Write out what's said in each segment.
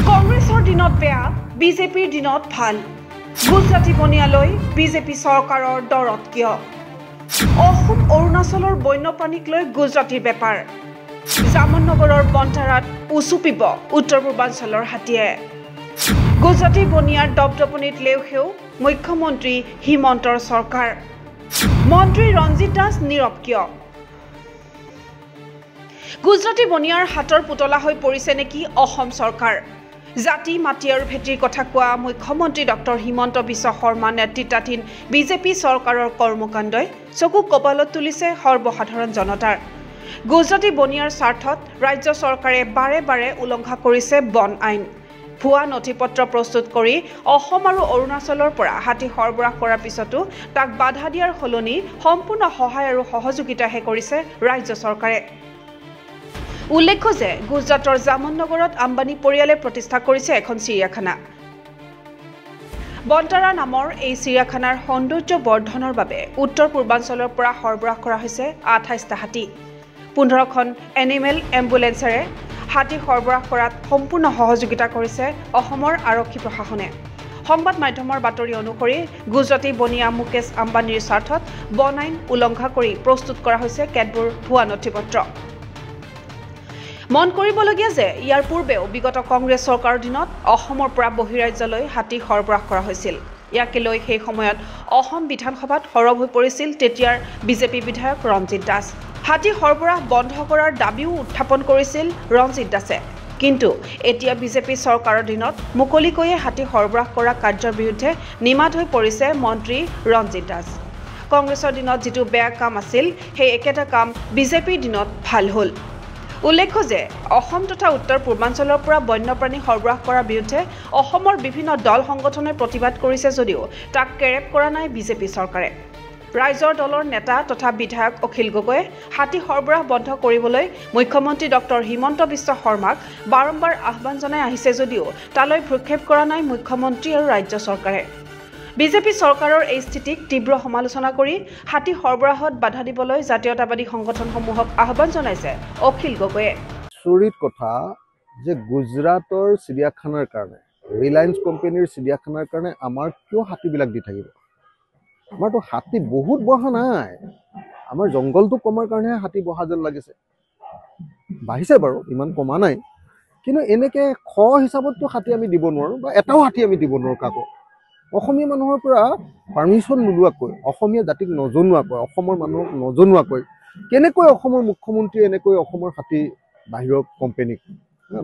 কংগ্ৰেছৰ দিনত বেয়া বিজেপিৰ দিনত ভাল গুজৰাটী বনিয়ালৈ বিজেপি চৰকাৰৰ দৰত কিয় অসম অৰুণাচলৰ বন্যপ্ৰাণীক লৈ গুজৰাটীৰ বেপাৰ জামনগৰৰ বন্টাৰাত উচুপিব উত্তৰ পূৰ্বাঞ্চলৰ হাতীয়ে গুজৰাটী বনিয়াৰ দপদপনিত লেউসেও মুখ্যমন্ত্ৰী হিমন্তৰ চৰকাৰ মন্ত্ৰী ৰঞ্জিত দাস নীৰৱ কিয় গুজৰাটী বনিয়াৰ হাতৰ পুতলা হৈ পৰিছে নেকি অসম চৰকাৰ জাতি মাটি আৰু ভেটিৰ কথা কোৱা মুখ্যমন্ত্ৰী ডক্টৰ হিমন্ত বিশ্ব শৰ্মা নেতৃত্বাধীন বিজেপি চৰকাৰৰ কৰ্মকাণ্ডই চকু কপালত তুলিছে সৰ্বসাধাৰণ জনতাৰ গুজৰাটী বনিয়াৰ স্বাৰ্থত ৰাজ্য চৰকাৰে বাৰে বাৰে উলংঘা কৰিছে বন আইন ভুৱা নথিপত্ৰ প্ৰস্তুত কৰি অসম আৰু অৰুণাচলৰ পৰা হাতী সৰবৰাহ কৰাৰ পিছতো তাক বাধা দিয়াৰ সলনি সম্পূৰ্ণ সহায় আৰু সহযোগিতাহে কৰিছে ৰাজ্য চৰকাৰে উল্লেখ্য যে গুজৰাটৰ জামনগৰত আম্বানী পৰিয়ালে প্ৰতিষ্ঠা কৰিছে এখন চিৰিয়াখানা বন্টাৰা নামৰ এই চিৰিয়াখানাৰ সৌন্দৰ্য বৰ্ধনৰ বাবে উত্তৰ পূৰ্বাঞ্চলৰ পৰা সৰবৰাহ কৰা হৈছে 28টা হাতী 15খন এনিমেল এম্বুলেন্সেৰে হাতী সৰবৰাহ কৰাত সম্পূৰ্ণ সহযোগিতা কৰিছে অসমৰ আৰক্ষী প্ৰশাসনে সংবাদ মাধ্যমৰ বাতৰি অনুসৰি গুজৰাটী বনিয়া মুকেশ আম্বানীৰ স্বাৰ্থত বন আইন উলংঘা কৰি প্ৰস্তুত কৰা হৈছে কেতবোৰ ভুৱা নথিপত্ৰ মন কৰিবলগীয়া যে ইয়াৰ পূৰ্বেও বিগত কংগ্ৰেছ চৰকাৰৰ দিনত অসমৰ পৰা বহিৰাজ্যলৈ হাতী সৰবৰাহ কৰা হৈছিল ইয়াকে লৈ সেই সময়ত অসম বিধানসভাত সৰব হৈ পৰিছিল তেতিয়াৰ বিজেপি বিধায়ক ৰঞ্জিত দাস হাতী সৰবৰাহ বন্ধ কৰাৰ দাবীও উত্থাপন কৰিছিল ৰঞ্জিত দাসে কিন্তু এতিয়া বিজেপি চৰকাৰৰ দিনত মুকলিকৈয়ে হাতী সৰবৰাহ কৰা কাৰ্যৰ বিৰুদ্ধে নিমাত হৈ পৰিছে মন্ত্ৰী ৰঞ্জিত দাস কংগ্ৰেছৰ দিনত যিটো বেয়া কাম আছিল সেই একেটা কাম বিজেপিৰ দিনত ভাল হ'ল উল্লেখ্য যে অসম তথা উত্তৰ পূৰ্বাঞ্চলৰ পৰা বন্যপ্ৰাণী সৰবৰাহ কৰাৰ বিৰুদ্ধে অসমৰ বিভিন্ন দল সংগঠনে প্ৰতিবাদ কৰিছে যদিও তাক কেৰেপ কৰা নাই বিজেপি চৰকাৰে ৰাইজৰ দলৰ নেতা তথা বিধায়ক অখিল গগৈয়ে হাতী সৰবৰাহ বন্ধ কৰিবলৈ মুখ্যমন্ত্ৰী ডক্টৰ হিমন্ত বিশ্ব শৰ্মাক বাৰম্বাৰ আহ্বান জনাই আহিছে যদিও তালৈ ভ্ৰক্ষেপ কৰা নাই মুখ্যমন্ত্ৰী আৰু ৰাজ্য চৰকাৰে বিজেপি চৰকাৰৰ এই স্থিতিক তীব্ৰ সমালোচনা কৰি হাতী সৰবৰাহত বাধা দিবলৈ জাতীয়তাবাদী সংগঠনসমূহক আহ্বান জনাইছে অখিল গগৈয়ে চুৰিত কথা যে গুজৰাটৰ চিৰিয়াখানাৰ কাৰণে ৰিলায়েন্স কোম্পানীৰ চিৰিয়াখানাৰ কাৰণে আমাৰ কিয় হাতীবিলাক দি থাকিব আমাৰতো হাতী বহুত বহা নাই আমাৰ জংগলটো কমাৰ কাৰণে হাতী বহা যেন লাগিছে বাঢ়িছে বাৰু ইমান কমা নাই কিন্তু এনেকে খ হিচাপততো হাতী আমি দিব নোৱাৰো বা এটাও হাতী আমি দিব নোৱাৰো কাকো অসমীয়া মানুহৰ পৰা পাৰ্মিশ্যন নোলোৱাকৈ অসমীয়া জাতিক নজনোৱাকৈ অসমৰ মানুহক নজনোৱাকৈ কেনেকৈ অসমৰ মুখ্যমন্ত্ৰী এনেকৈ অসমৰ হাতী বাহিৰৰ কোম্পানীক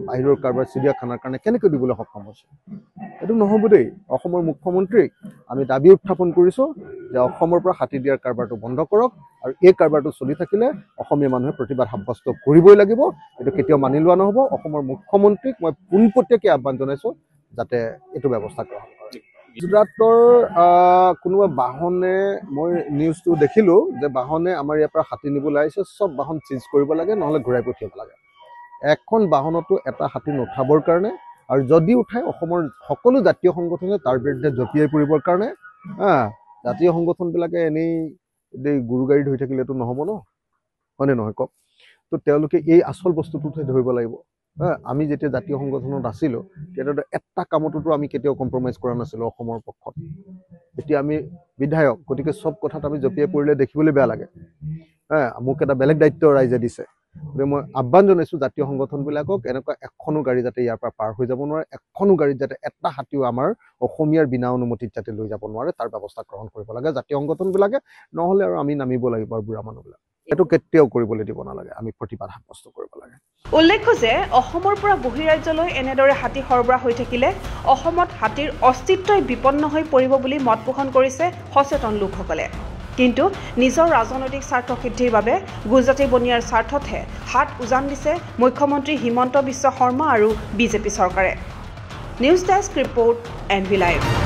বাহিৰৰ কাৰোবাৰ চিৰিয়াখানাৰ কাৰণে কেনেকৈ দিবলৈ সক্ষম হৈছে এইটো নহ'ব দেই অসমৰ মুখ্যমন্ত্ৰীক আমি দাবী উত্থাপন কৰিছোঁ যে অসমৰ পৰা হাতী দিয়াৰ কাৰবাৰটো বন্ধ কৰক আৰু এই কাৰবাৰটো চলি থাকিলে অসমীয়া মানুহে প্ৰতিবাদ সাব্যস্ত কৰিবই লাগিব এইটো কেতিয়াও মানি লোৱা নহ'ব অসমৰ মুখ্যমন্ত্ৰীক মই পোনপটীয়াকৈ আহ্বান জনাইছোঁ যাতে এইটো ব্যৱস্থা গ্ৰহণ কৰে গুজৰাটৰ কোনোবা বাহনে মই নিউজটো দেখিলোঁ যে বাহনে আমাৰ ইয়াৰ পৰা হাতী নিবলৈ আহিছে চব বাহন চিজ কৰিব লাগে নহ'লে ঘূৰাই পঠিয়াব লাগে এখন বাহনতো এটা হাতী নুঠাবৰ কাৰণে আৰু যদি উঠায় অসমৰ সকলো জাতীয় সংগঠনে তাৰ বিৰুদ্ধে জঁপিয়াই পৰিবৰ কাৰণে জাতীয় সংগঠনবিলাকে এনেই গুৰু গাড়ী ধৰি থাকিলেতো নহ'ব ন হয়নে নহয় কওক তো তেওঁলোকে এই আচল বস্তুটোহে ধৰিব লাগিব আমি যেতিয়া জাতীয় সংগঠনত আছিলোঁ তেতিয়াতো এটা কামতো আমি কেতিয়াও কম্প্ৰমাইজ কৰা নাছিলোঁ অসমৰ পক্ষত এতিয়া আমি বিধায়ক গতিকে চব কথাত আমি জঁপিয়াই পৰিলে দেখিবলৈ বেয়া লাগে মোক এটা বেলেগ দায়িত্ব ৰাইজে দিছে গতিকে মই আহ্বান জনাইছোঁ জাতীয় সংগঠনবিলাকক এনেকুৱা এখনো গাড়ী যাতে ইয়াৰ পৰা পাৰ হৈ যাব নোৱাৰে এখনো গাড়ীত যাতে এটা হাতীও আমাৰ অসমীয়াৰ বিনা অনুমতিত যাতে লৈ যাব নোৱাৰে তাৰ ব্যৱস্থা গ্ৰহণ কৰিব লাগে জাতীয় সংগঠনবিলাকে নহ'লে আৰু আমি নামিব লাগিব আৰু বুঢ়া মানুহবিলাক এইটো কেতিয়াও কৰিবলৈ দিব নালাগে আমি প্ৰতিবাদ সাব্যস্ত কৰিব লাগে উল্লেখ্য যে অসমৰ পৰা বহিৰাজ্যলৈ এনেদৰে হাতী সৰবৰাহ হৈ থাকিলে অসমত হাতীৰ অস্তিত্বই বিপন্ন হৈ পৰিব বুলি মত পোষণ কৰিছে সচেতন লোকসকলে কিন্তু নিজৰ ৰাজনৈতিক স্বাৰ্থ সিদ্ধিৰ বাবে গুজৰাটী বনিয়াৰ স্বাৰ্থতহে হাত উজান দিছে মুখ্যমন্ত্ৰী হিমন্ত বিশ্ব শৰ্মা আৰু বিজেপি চৰকাৰে news desk report NV Live